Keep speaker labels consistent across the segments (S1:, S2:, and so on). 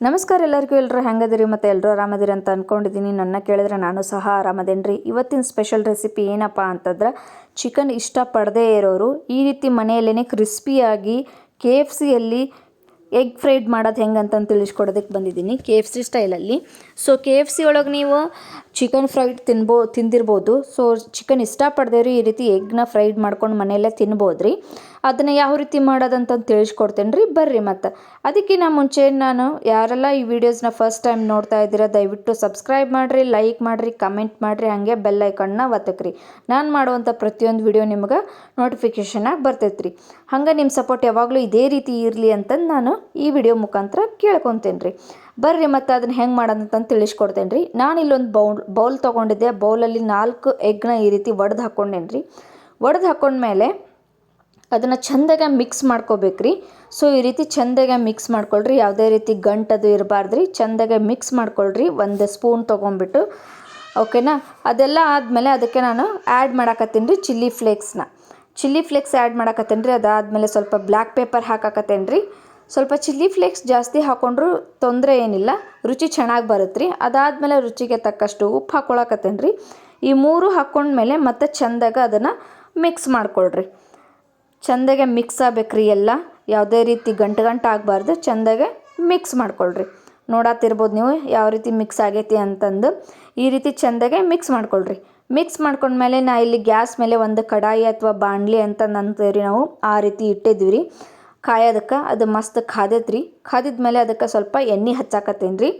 S1: ನಮಸ್ಕಾರ ಎಲ್ಲರಿಗೂ. ಎಲ್ಲರೂ ಹೆಂಗದಿರಿ ಮತ್ತು ಎಲ್ಲರೂ ಆರಾಮದಿರಿ ಅಂತ ಅಂದ್ಕೊಂಡಿದ್ದೀನಿ. ನನ್ನ ಕೇಳಿದ್ರೆ ನಾನು ಸಹ ಆರಾಮದೇನ್ರಿ. ಇವತ್ತಿನ ಸ್ಪೆಷಲ್ ರೆಸಿಪಿ ಏನಪ್ಪ ಅಂತಂದ್ರೆ, ಚಿಕನ್ ಇಷ್ಟಪಡದೇ ಇರೋರು ಈ ರೀತಿ ಮನೆಯಲ್ಲೇ ಕ್ರಿಸ್ಪಿಯಾಗಿ KFCಯಲ್ಲಿ ಎಗ್ ಫ್ರೈಡ್ ಮಾಡೋದು ಹೆಂಗೆ ಅಂತಂದು ತಿಳಿಸ್ಕೊಡೋದಕ್ಕೆ ಬಂದಿದ್ದೀನಿ, KFC ಸ್ಟೈಲಲ್ಲಿ. ಸೊ KFC ಒಳಗೆ ನೀವು ಚಿಕನ್ ಫ್ರೈಡ್ ತಿಂದಿರ್ಬೋದು. ಸೊ ಚಿಕನ್ ಇಷ್ಟಪಡ್ದೇವ್ರಿ ಈ ರೀತಿ ಎಗ್ನ ಫ್ರೈಡ್ ಮಾಡ್ಕೊಂಡು ಮನೆಯಲ್ಲೇ ತಿನ್ಬೋದು ರೀ. ಅದನ್ನು ಯಾವ ರೀತಿ ಮಾಡೋದಂತಂದು ತಿಳಿಸ್ಕೊಡ್ತೇನೆ ರೀ. ಬರ್ರಿ. ಮತ್ತು ಅದಕ್ಕಿಂತ ಮುಂಚೆ ನಾನು ಯಾರೆಲ್ಲ ಈ ವಿಡಿಯೋಸ್ನ ಫಸ್ಟ್ ಟೈಮ್ ನೋಡ್ತಾ ಇದ್ದೀರಾ, ದಯವಿಟ್ಟು ಸಬ್ಸ್ಕ್ರೈಬ್ ಮಾಡಿರಿ, ಲೈಕ್ ಮಾಡಿರಿ, ಕಮೆಂಟ್ ಮಾಡಿರಿ, ಹಾಗೆ ಬೆಲ್ ಐಕನ್ನ ಒತ್ತಕ್ರಿ. ನಾನು ಮಾಡುವಂಥ ಪ್ರತಿಯೊಂದು ವಿಡಿಯೋ ನಿಮ್ಗೆ ನೋಟಿಫಿಕೇಷನಾಗಿ ಬರ್ತೈತೆ ರೀ. ಹಂಗೆ ನಿಮ್ಮ ಸಪೋರ್ಟ್ ಯಾವಾಗಲೂ ಇದೇ ರೀತಿ ಇರಲಿ ಅಂತಂದು ನಾನು ಈ ವಿಡಿಯೋ ಮುಖಾಂತರ ಕೇಳ್ಕೊತೇನೆ ರೀ. ಬರ್ರಿ ಮತ್ತು ಅದನ್ನು ಹೆಂಗೆ ಮಾಡೋದಂತಂದು ತಿಳಿಸ್ಕೊಡ್ತೇನೆ ರೀ. ನಾನು ಇಲ್ಲೊಂದು ಬೌಲ್ ತೊಗೊಂಡಿದ್ದೆ. ಬೌಲಲ್ಲಿ 4 ಎಗ್ನ ಈ ರೀತಿ ಒಡೆದು ಹಾಕ್ಕೊಂಡೇನಿ ರೀ. ಒಡೆದು ಹಾಕ್ಕೊಂಡ್ಮೇಲೆ ಅದನ್ನು ಚೆಂದಾಗೆ ಮಿಕ್ಸ್ ಮಾಡ್ಕೋಬೇಕ್ರಿ. ಸೊ ಈ ರೀತಿ ಚೆಂದಾಗೆ ಮಿಕ್ಸ್ ಮಾಡ್ಕೊಳ್ರಿ, ಯಾವುದೇ ರೀತಿ ಗಂಟದು ಇರಬಾರ್ದು ರೀ. ಚೆಂದಾಗೆ ಮಿಕ್ಸ್ ಮಾಡ್ಕೊಳ್ರಿ, ಒಂದು ಸ್ಪೂನ್ ತೊಗೊಂಬಿಟ್ಟು. ಓಕೆನಾ? ಅದೆಲ್ಲ ಆದಮೇಲೆ ಅದಕ್ಕೆ ನಾನು ಆ್ಯಡ್ ಮಾಡಾಕತ್ತೀನಿ ರೀ ಚಿಲ್ಲಿ ಫ್ಲೇಕ್ಸ್ ಆ್ಯಡ್ ಮಾಡಾಕತ್ತೇನೆ ರೀ. ಅದಾದಮೇಲೆ ಸ್ವಲ್ಪ ಬ್ಲ್ಯಾಕ್ ಪೇಪರ್ ಹಾಕಾಕತ್ತೇನೆ ರೀ. ಸ್ವಲ್ಪ ಚಿಲ್ಲಿ ಫ್ಲೇಕ್ಸ್ ಜಾಸ್ತಿ ಹಾಕ್ಕೊಂಡ್ರೂ ತೊಂದರೆ ಏನಿಲ್ಲ, ರುಚಿ ಚೆನ್ನಾಗಿ ಬರುತ್ತೆ ರೀ. ಅದಾದಮೇಲೆ ರುಚಿಗೆ ತಕ್ಕಷ್ಟು ಉಪ್ಪು ಹಾಕ್ಕೊಳಕತ್ತೇನೆ ರೀ. ಈ 3 ಹಾಕ್ಕೊಂಡ್ಮೇಲೆ ಮತ್ತೆ ಚೆಂದಾಗೆ ಅದನ್ನು ಮಿಕ್ಸ್ ಮಾಡ್ಕೊಳ್ರಿ. ಚೆಂದಾಗೆ ಮಿಕ್ಸ್ ಆಗ್ಬೇಕ್ರಿ. ಎಲ್ಲ ಯಾವುದೇ ರೀತಿ ಗಂಟು ಆಗಬಾರ್ದು, ಚೆಂದಾಗೆ ಮಿಕ್ಸ್ ಮಾಡ್ಕೊಳ್ರಿ. ನೋಡತ್ತಿರ್ಬೋದು ನೀವು ಯಾವ ರೀತಿ ಮಿಕ್ಸ್ ಆಗೈತಿ ಅಂತಂದು. ಈ ರೀತಿ ಚೆಂದಾಗೆ ಮಿಕ್ಸ್ ಮಾಡ್ಕೊಳ್ರಿ. ಮಿಕ್ಸ್ ಮಾಡ್ಕೊಂಡ್ಮೇಲೆ ನಾ ಇಲ್ಲಿ ಗ್ಯಾಸ್ ಮೇಲೆ ಒಂದು ಕಡಾಯಿ ಅಥವಾ ಬಾಣಲಿ ಅಂತ ಅಂತೀವಿ ನಾವು, ಆ ರೀತಿ ಇಟ್ಟಿದ್ವಿ ರೀ ಕಾಯೋದಕ್ಕೆ. ಅದು ಮಸ್ತ್ ಕಾದೈತ್ರಿ. ಕಾದಿದ್ಮೇಲೆ ಅದಕ್ಕೆ ಸ್ವಲ್ಪ ಎಣ್ಣೆ ಹಚ್ಚಾಕತ್ತೇನೆ ರೀ.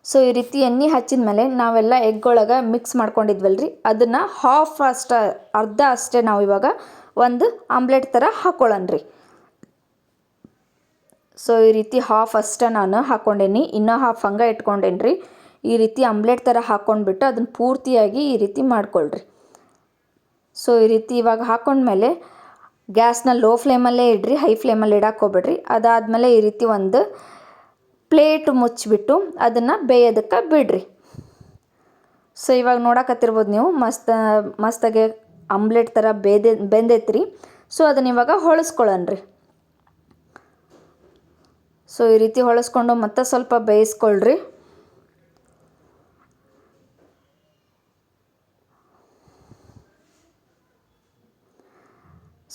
S1: ಸೊ ಈ ರೀತಿ ಎಣ್ಣೆ ಹಚ್ಚಿದ ಮೇಲೆ ನಾವೆಲ್ಲ ಎಗ್ ಒಳಗೆ ಮಿಕ್ಸ್ ಮಾಡ್ಕೊಂಡಿದ್ವಲ್ರಿ, ಅದನ್ನು ಅರ್ಧ ಅಷ್ಟೇ ನಾವು ಇವಾಗ ಒಂದು ಆಮ್ಲೆಟ್ ಥರ ಹಾಕ್ಕೊಳ್ಳೋಣ್ರಿ. ಸೊ ಈ ರೀತಿ ಹಾಫ್ ಅಷ್ಟೇ ನಾನು ಹಾಕ್ಕೊಂಡೇನಿ, ಇನ್ನೂ ಹಾಫ್ ಹಂಗೆ ಇಟ್ಕೊಂಡೇನಿ ರೀ. ಈ ರೀತಿ ಆಮ್ಲೆಟ್ ಥರ ಹಾಕ್ಕೊಂಡ್ಬಿಟ್ಟು ಅದನ್ನು ಪೂರ್ತಿಯಾಗಿ ಈ ರೀತಿ ಮಾಡ್ಕೊಳ್ರಿ. ಸೊ ಈ ರೀತಿ ಇವಾಗ ಹಾಕ್ಕೊಂಡ್ಮೇಲೆ ಗ್ಯಾಸ್ನ ಲೋ ಫ್ಲೇಮಲ್ಲೇ ಇಡ್ರಿ, ಹೈ ಫ್ಲೇಮಲ್ಲಿ ಇಡಕ್ಕೆ ಹೋಗ್ಬೇಡ್ರಿ. ಅದಾದಮೇಲೆ ಈ ರೀತಿ ಒಂದು ಪ್ಲೇಟ್ ಮುಚ್ಚಿಬಿಟ್ಟು ಅದನ್ನು ಬೇಯೋದಕ್ಕೆ ಬಿಡ್ರಿ. ಸೊ ಇವಾಗ ನೋಡಕತ್ತಿರ್ಬೋದು ನೀವು, ಮಸ್ತಾಗೆ ಆಮ್ಲೆಟ್ ಥರ ಬೆಂದೈತ್ರಿ. ಸೊ ಅದನ್ನ ಇವಾಗ ಹೊಳಸ್ಕೊಳ್ಳೋಣ್ರಿ. ಸೊ ಈ ರೀತಿ ಹೊಳಸ್ಕೊಂಡು ಮತ್ತೆ ಸ್ವಲ್ಪ ಬೇಯಿಸ್ಕೊಳ್ರಿ.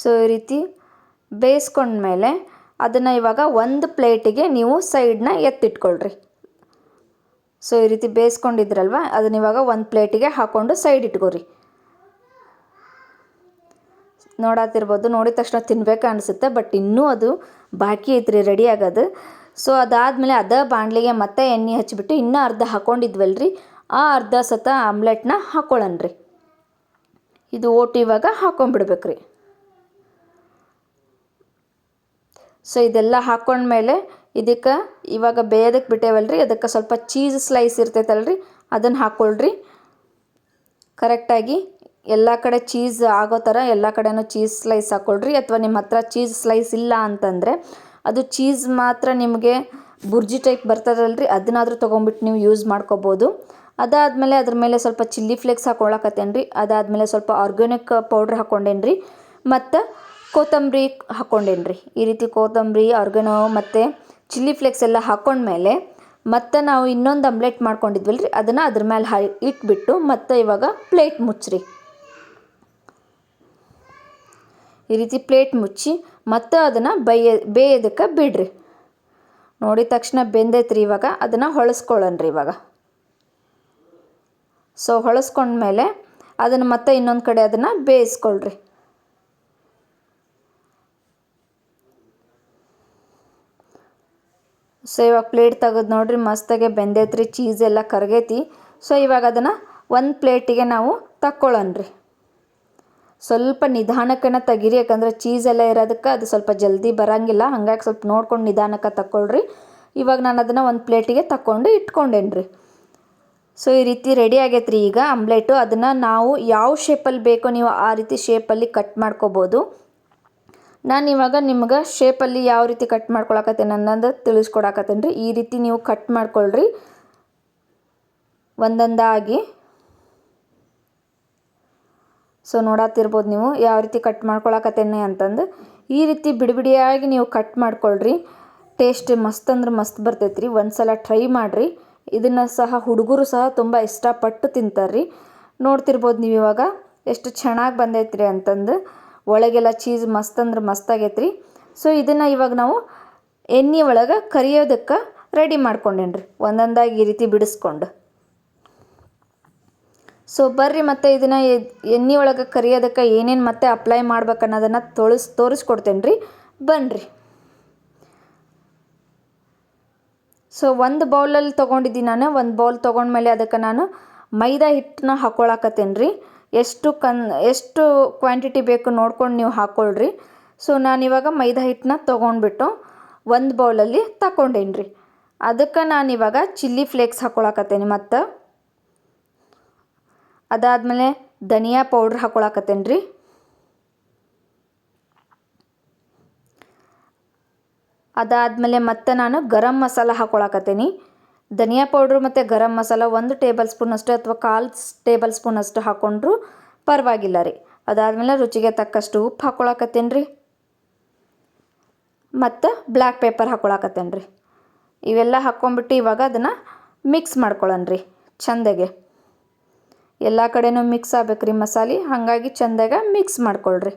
S1: ಸೊ ಈ ರೀತಿ ಬೇಯಿಸ್ಕೊಂಡ್ಮೇಲೆ ಅದನ್ನು ಇವಾಗ ಒಂದು ಪ್ಲೇಟಿಗೆ ನೀವು ಸೈಡನ್ನ ಎತ್ತಿಟ್ಕೊಳ್ರಿ. ಸೊ ಈ ರೀತಿ ಬೇಯಿಸ್ಕೊಂಡಿದ್ರಲ್ವ, ಅದನ್ನ ಇವಾಗ ಒಂದು ಪ್ಲೇಟಿಗೆ ಹಾಕ್ಕೊಂಡು ಸೈಡ್ ಇಟ್ಕೊರಿ. ನೋಡತ್ತಿರ್ಬೋದು, ನೋಡಿದ ತಕ್ಷಣ ತಿನ್ಬೇಕು ಅನಿಸುತ್ತೆ, ಬಟ್ ಇನ್ನೂ ಅದು ಬಾಕಿ ಐತ್ರಿ ರೆಡಿ ಆಗೋದು. ಸೊ ಅದಾದಮೇಲೆ ಬಾಣಲಿಗೆ ಮತ್ತೆ ಎಣ್ಣೆ ಹಚ್ಚಿಬಿಟ್ಟು ಇನ್ನೂ ಅರ್ಧ ಹಾಕ್ಕೊಂಡಿದ್ವಲ್ರಿ, ಆ ಅರ್ಧ ಸತ ಆಮ್ಲೆಟ್ನ ಹಾಕ್ಕೊಳ್ಳೋಣ್ರಿ. ಇದು ಒಟ್ಟು ಇವಾಗ ಹಾಕ್ಕೊಂಡ್ಬಿಡ್ಬೇಕ್ರಿ. ಸೊ ಇದೆಲ್ಲ ಹಾಕ್ಕೊಂಡ್ಮೇಲೆ ಇದಕ್ಕೆ ಇವಾಗ ಬೇಯೋದಕ್ಕೆ ಬಿಟ್ಟೇವಲ್ರಿ, ಅದಕ್ಕೆ ಸ್ವಲ್ಪ ಚೀಸ್ ಸ್ಲೈಸ್ ಇರ್ತೈತಲ್ರಿ, ಅದನ್ನು ಹಾಕ್ಕೊಳ್ರಿ. ಕರೆಕ್ಟಾಗಿ ಎಲ್ಲ ಕಡೆ ಚೀಸ್ ಆಗೋ ಥರ ಎಲ್ಲ ಕಡೆನೂ ಚೀಸ್ ಸ್ಲೈಸ್ ಹಾಕ್ಕೊಳ್ರಿ. ಅಥವಾ ನಿಮ್ಮ ಹತ್ರ ಚೀಸ್ ಸ್ಲೈಸ್ ಇಲ್ಲ ಅಂತಂದರೆ ಅದು ಚೀಸ್ ಮಾತ್ರ ನಿಮಗೆ ಬುರ್ಜಿ ಟೈಪ್ ಬರ್ತದಲ್ರಿ, ಅದನ್ನಾದರೂ ತೊಗೊಂಬಿಟ್ಟು ನೀವು ಯೂಸ್ ಮಾಡ್ಕೋಬೋದು. ಅದಾದಮೇಲೆ ಅದ್ರ ಮೇಲೆ ಸ್ವಲ್ಪ ಚಿಲ್ಲಿ ಫ್ಲೇಕ್ಸ್ ಹಾಕ್ಕೊಳಕತ್ತೇನೆ ರೀ. ಅದಾದಮೇಲೆ ಸ್ವಲ್ಪ ಆರ್ಗ್ಯಾನಿಕ್ ಪೌಡ್ರ್ ಹಾಕ್ಕೊಂಡೇನಿ ರೀ, ಮತ್ತು ಕೊತ್ತಂಬರಿ ಹಾಕ್ಕೊಂಡೇನಿ ರೀ. ಈ ರೀತಿ ಕೊತ್ತಂಬರಿ, ಆರ್ಗ್ಯಾನೋ ಮತ್ತು ಚಿಲ್ಲಿ ಫ್ಲೇಕ್ಸ್ ಎಲ್ಲ ಹಾಕ್ಕೊಂಡ್ಮೇಲೆ ಮತ್ತು ನಾವು ಇನ್ನೊಂದು ಆಮ್ಲೆಟ್ ಮಾಡ್ಕೊಂಡಿದ್ವಲ್ರಿ, ಅದನ್ನು ಅದ್ರ ಮೇಲೆ ಇಟ್ಬಿಟ್ಟು ಮತ್ತು ಇವಾಗ ಪ್ಲೇಟ್ ಮುಚ್ಚ್ರಿ. ಈ ರೀತಿ ಪ್ಲೇಟ್ ಮುಚ್ಚಿ ಮತ್ತು ಅದನ್ನು ಬೇಯೋದಕ್ಕೆ ಬಿಡ್ರಿ. ನೋಡಿದ ತಕ್ಷಣ ಬೆಂದೈತ್ರಿ. ಇವಾಗ ಅದನ್ನು ಹೊಳಸ್ಕೊಳ್ಳೋಣ್ರಿ ಇವಾಗ. ಸೊ ಹೊಳಸ್ಕೊಂಡ್ಮೇಲೆ ಅದನ್ನು ಮತ್ತೆ ಇನ್ನೊಂದು ಕಡೆ ಅದನ್ನು ಬೇಯಿಸ್ಕೊಳ್ರಿ. ಸೊ ಇವಾಗ ಪ್ಲೇಟ್ ತೆಗೆದು ನೋಡ್ರಿ, ಮಸ್ತಾಗೆ ಬೆಂದೈತ್ರಿ, ಚೀಸ್ ಎಲ್ಲ ಕರಗೈತಿ. ಸೊ ಇವಾಗ ಅದನ್ನು ಒಂದು ಪ್ಲೇಟಿಗೆ ನಾವು ತಕ್ಕೊಳ್ಳೋಣ್ರಿ. ಸ್ವಲ್ಪ ನಿಧಾನಕ್ಕನ ತೆಗೀರಿ, ಯಾಕಂದರೆ ಚೀಸ್ ಎಲ್ಲ ಇರೋದಕ್ಕೆ ಅದು ಸ್ವಲ್ಪ ಜಲ್ದಿ ಬರೋಂಗಿಲ್ಲ, ಹಾಗಾಗಿ ಸ್ವಲ್ಪ ನೋಡ್ಕೊಂಡು ನಿಧಾನಕ್ಕೆ ತಕ್ಕೊಳ್ರಿ. ಇವಾಗ ನಾನು ಅದನ್ನು ಒಂದು ಪ್ಲೇಟಿಗೆ ತಕ್ಕೊಂಡು ಇಟ್ಕೊಂಡೇನಿ ರೀ. ಸೊ ಈ ರೀತಿ ರೆಡಿ ಆಗೈತೆ ರೀ ಈಗ ಆಮ್ಲೆಟು. ಅದನ್ನು ನಾವು ಯಾವ ಶೇಪಲ್ಲಿ ಬೇಕೋ ನೀವು ಆ ರೀತಿ ಶೇಪಲ್ಲಿ ಕಟ್ ಮಾಡ್ಕೋಬೋದು. ನಾನು ಇವಾಗ ನಿಮ್ಗೆ ಶೇಪಲ್ಲಿ ಯಾವ ರೀತಿ ಕಟ್ ಮಾಡ್ಕೊಳಕತ್ತೇನೆ ಅನ್ನೋದು ತಿಳಿಸ್ಕೊಡಕತ್ತೇನೆ ರೀ. ಈ ರೀತಿ ನೀವು ಕಟ್ ಮಾಡ್ಕೊಳ್ರಿ ಒಂದೊಂದಾಗಿ. ಸೊ ನೋಡತ್ತಿರ್ಬೋದು ನೀವು ಯಾವ ರೀತಿ ಕಟ್ ಮಾಡ್ಕೊಳಕತ್ತೇನೆ ಅಂತಂದು. ಈ ರೀತಿ ಬಿಡಿಯಾಗಿ ನೀವು ಕಟ್ ಮಾಡ್ಕೊಳ್ರಿ. ಟೇಸ್ಟ್ ಮಸ್ತ್ ಅಂದ್ರೆ ಮಸ್ತ್ ಬರ್ತೈತೆ ರೀ. ಒಂದು ಸಲ ಟ್ರೈ ಮಾಡಿರಿ. ಇದನ್ನು ಸಹ ಹುಡುಗರು ಸಹ ತುಂಬ ಇಷ್ಟಪಟ್ಟು ತಿಂತಾರೆ ರೀ. ನೋಡ್ತಿರ್ಬೋದು ನೀವು ಇವಾಗ ಎಷ್ಟು ಚೆನ್ನಾಗಿ ಬಂದೈತೆ ರೀ ಅಂತಂದು. ಒಳಗೆಲ್ಲ ಚೀಸ್ ಮಸ್ತ್ ಅಂದ್ರೆ ಮಸ್ತ್ ಆಗೈತೆ ರೀ. ಸೊ ಇದನ್ನು ಇವಾಗ ನಾವು ಎಣ್ಣೆ ಒಳಗೆ ಕರಿಯೋದಕ್ಕೆ ರೆಡಿ ಮಾಡ್ಕೊಂಡೇನಿ ರೀ, ಒಂದೊಂದಾಗಿ ಈ ರೀತಿ ಬಿಡಿಸ್ಕೊಂಡು. ಸೊ ಬರ್ರಿ ಮತ್ತೆ ಇದನ್ನು ಎಣ್ಣೆ ಒಳಗೆ ಕರಿಯೋದಕ್ಕೆ ಏನೇನು ಮತ್ತೆ ಅಪ್ಲೈ ಮಾಡ್ಬೇಕು ಅನ್ನೋದನ್ನು ತೋರಿಸ್ಕೊಡ್ತೇನೆ ರೀ. ಬನ್ನಿರಿ. ಸೊ ಒಂದು ಬೌಲಲ್ಲಿ ತೊಗೊಂಡಿದ್ದೀನಿ ನಾನು. ಒಂದು ಬೌಲ್ ತೊಗೊಂಡ್ಮೇಲೆ ಅದಕ್ಕೆ ನಾನು ಮೈದಾ ಹಿಟ್ಟನ್ನ ಹಾಕ್ಕೊಳಕತ್ತೇನೆ ರೀ. ಎಷ್ಟು ಕ್ವಾಂಟಿಟಿ ಬೇಕು ನೋಡ್ಕೊಂಡು ನೀವು ಹಾಕ್ಕೊಳ್ರಿ. ಸೊ ನಾನಿವಾಗ ಮೈದಾ ಹಿಟ್ಟನ್ನ ತೊಗೊಂಡ್ಬಿಟ್ಟು ಒಂದು ಬೌಲಲ್ಲಿ ತಗೊಂಡೇನಿ ರೀ. ಅದಕ್ಕೆ ನಾನಿವಾಗ ಚಿಲ್ಲಿ ಫ್ಲೇಕ್ಸ್ ಹಾಕ್ಕೊಳಕತ್ತೇನೆ. ಮತ್ತು ಅದಾದಮೇಲೆ ಧನಿಯಾ ಪೌಡ್ರ್ ಹಾಕ್ಕೊಳಕತ್ತೇನೆ ರೀ. ಅದಾದಮೇಲೆ ಮತ್ತೆ ನಾನು ಗರಂ ಮಸಾಲ ಹಾಕ್ಕೊಳಕತ್ತೀನಿ. ಧನಿಯಾ ಪೌಡ್ರು ಮತ್ತು ಗರಂ ಮಸಾಲ 1 ಟೇಬಲ್ ಸ್ಪೂನಷ್ಟು ಅಥವಾ 1/4 ಟೇಬಲ್ ಸ್ಪೂನಷ್ಟು ಹಾಕ್ಕೊಂಡ್ರು ಪರವಾಗಿಲ್ಲ ರೀ. ಅದಾದಮೇಲೆ ರುಚಿಗೆ ತಕ್ಕಷ್ಟು ಉಪ್ಪು ಹಾಕ್ಕೊಳಕತ್ತೇನೆ ರೀ. ಮತ್ತು ಬ್ಲ್ಯಾಕ್ ಪೇಪರ್ ಹಾಕ್ಕೊಳಕತ್ತೇನೆ ರೀ. ಇವೆಲ್ಲ ಹಾಕ್ಕೊಂಬಿಟ್ಟು ಇವಾಗ ಅದನ್ನು ಮಿಕ್ಸ್ ಮಾಡ್ಕೊಳ್ಳೋಣ ರೀ ಚೆಂದಾಗೆ. ಎಲ್ಲ ಕಡೆನೂ ಮಿಕ್ಸ್ ಆಗ್ಬೇಕು ರೀ ಮಸಾಲೆ, ಹಾಗಾಗಿ ಚೆಂದಾಗ ಮಿಕ್ಸ್ ಮಾಡ್ಕೊಳ್ರಿ.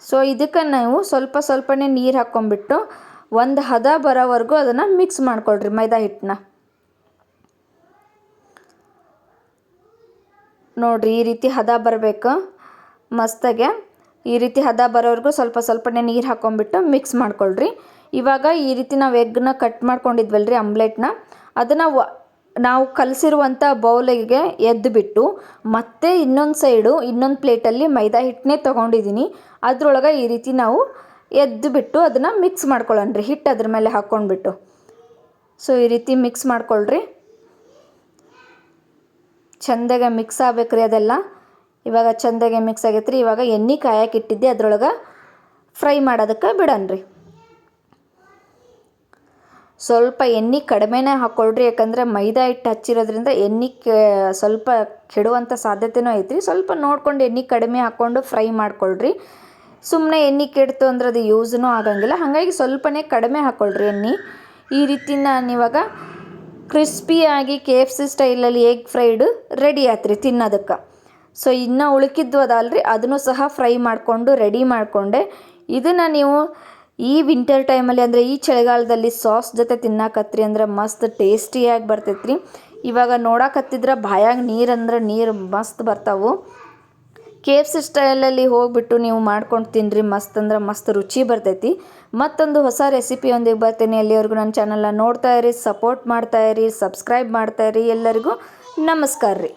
S1: ಸೊ ಇದಕ್ಕೆ ನಾವು ಸ್ವಲ್ಪನೇ ನೀರು ಹಾಕ್ಕೊಂಬಿಟ್ಟು ಒಂದು ಹದ ಬರೋವರೆಗೂ ಅದನ್ನು ಮಿಕ್ಸ್ ಮಾಡ್ಕೊಳ್ರಿ ಮೈದಾ ಹಿಟ್ಟನ್ನ. ನೋಡಿರಿ ಈ ರೀತಿ ಹದ ಬರಬೇಕು ಮಸ್ತಾಗೆ. ಈ ರೀತಿ ಹದ ಬರೋವರೆಗೂ ಸ್ವಲ್ಪನೇ ನೀರು ಹಾಕ್ಕೊಂಬಿಟ್ಟು ಮಿಕ್ಸ್ ಮಾಡ್ಕೊಳ್ರಿ. ಇವಾಗ ಈ ರೀತಿ ನಾವು ಎಗ್ನ ಕಟ್ ಮಾಡ್ಕೊಂಡಿದ್ವಲ್ರಿ ಆಮ್ಲೆಟ್ನ, ಅದನ್ನು ನಾವು ಕಲಸಿರುವಂಥ ಬೌಲಿಗೆ ಎದ್ದುಬಿಟ್ಟು ಮತ್ತೆ ಇನ್ನೊಂದು ಪ್ಲೇಟಲ್ಲಿ ಮೈದಾ ಹಿಟ್ಟನ್ನೇ ತೊಗೊಂಡಿದ್ದೀನಿ. ಅದರೊಳಗೆ ಈ ರೀತಿ ನಾವು ಎದ್ದುಬಿಟ್ಟು ಅದನ್ನು ಮಿಕ್ಸ್ ಮಾಡ್ಕೊಳ್ಳೋಣ ರೀ, ಹಿಟ್ಟು ಅದ್ರ ಮೇಲೆ ಹಾಕ್ಕೊಂಡ್ಬಿಟ್ಟು. ಸೊ ಈ ರೀತಿ ಮಿಕ್ಸ್ ಮಾಡ್ಕೊಳ್ರಿ. ಚೆಂದಾಗೆ ಮಿಕ್ಸ್ ಆಗ್ಬೇಕು ರೀ ಅದೆಲ್ಲ. ಇವಾಗ ಚೆಂದಾಗೆ ಮಿಕ್ಸ್ ಆಗೈತೆ ರೀ. ಇವಾಗ ಎಣ್ಣೆ ಕಾಯಕ್ಕೆ ಇಟ್ಟಿದ್ದೆ ಅದರೊಳಗೆ ಫ್ರೈ ಮಾಡೋದಕ್ಕೆ ಬಿಡೋಣ ರೀ. ಸ್ವಲ್ಪ ಎಣ್ಣೆ ಕಡಿಮೆನೇ ಹಾಕ್ಕೊಳ್ರಿ, ಯಾಕಂದರೆ ಮೈದಾ ಹಿಟ್ಟು ಹಚ್ಚಿರೋದ್ರಿಂದ ಎಣ್ಣೆ ಸ್ವಲ್ಪ ಕೆಡುವಂಥ ಸಾಧ್ಯತೆಯೂ ಐತ್ರಿ. ಸ್ವಲ್ಪ ನೋಡ್ಕೊಂಡು ಎಣ್ಣೆ ಕಡಿಮೆ ಹಾಕ್ಕೊಂಡು ಫ್ರೈ ಮಾಡ್ಕೊಳ್ರಿ. ಸುಮ್ಮನೆ ಎಣ್ಣೆ ಕೆಡ್ತು ಅಂದ್ರೆ ಅದು ಯೂಸ್ನೂ ಆಗಂಗಿಲ್ಲ. ಹಾಗಾಗಿ ಸ್ವಲ್ಪನೇ ಕಡಿಮೆ ಹಾಕ್ಕೊಳ್ರಿ ಎಣ್ಣೆ. ಈ ರೀತಿ ನಾನಿವಾಗ ಕ್ರಿಸ್ಪಿಯಾಗಿ KFC ಸ್ಟೈಲಲ್ಲಿ ಎಗ್ ಫ್ರೈಡು ರೆಡಿ ಆಯ್ತು ರೀ ತಿನ್ನೋದಕ್ಕೆ. ಸೊ ಇನ್ನೂ ಉಳ್ಕಿದ್ದು ಅದಲ್ರಿ, ಅದನ್ನು ಸಹ ಫ್ರೈ ಮಾಡಿಕೊಂಡು ರೆಡಿ ಮಾಡಿಕೊಂಡೆ. ಇದನ್ನು ನೀವು ಈ ವಿಂಟರ್ ಟೈಮಲ್ಲಿ ಅಂದರೆ ಈ ಚಳಿಗಾಲದಲ್ಲಿ ಸಾಸ್ ಜೊತೆ ತಿನ್ನಕತ್ರಿ ಅಂದ್ರೆ ಮಸ್ತ್ ಟೇಸ್ಟಿಯಾಗಿ ಬರ್ತೈತೆ ರೀ. ಇವಾಗ ನೋಡಕತ್ತಿದ್ರೆ ಬಾಯಾಗ ನೀರು ಮಸ್ತ್ ಬರ್ತಾವೆ. KFC ಸ್ಟೈಲಲ್ಲಿ ಹೋಗ್ಬಿಟ್ಟು ನೀವು ಮಾಡ್ಕೊಂಡು ತಿನ್ನಿರಿ, ಮಸ್ತ್ ಅಂದ್ರೆ ಮಸ್ತ್ ರುಚಿ ಬರ್ತೈತಿ. ಮತ್ತೊಂದು ಹೊಸ ರೆಸಿಪಿಯೊಂದಿಗೆ ಬರ್ತೀನಿ. ಅಲ್ಲಿವರೆಗೂ ನನ್ನ ಚಾನಲ್ನ ನೋಡ್ತಾ ಇರಿ, ಸಪೋರ್ಟ್ ಮಾಡ್ತಾ ಇರಿ, ಸಬ್ಸ್ಕ್ರೈಬ್ ಮಾಡ್ತಾ ಇರಿ. ಎಲ್ಲರಿಗೂ ನಮಸ್ಕಾರ ರೀ.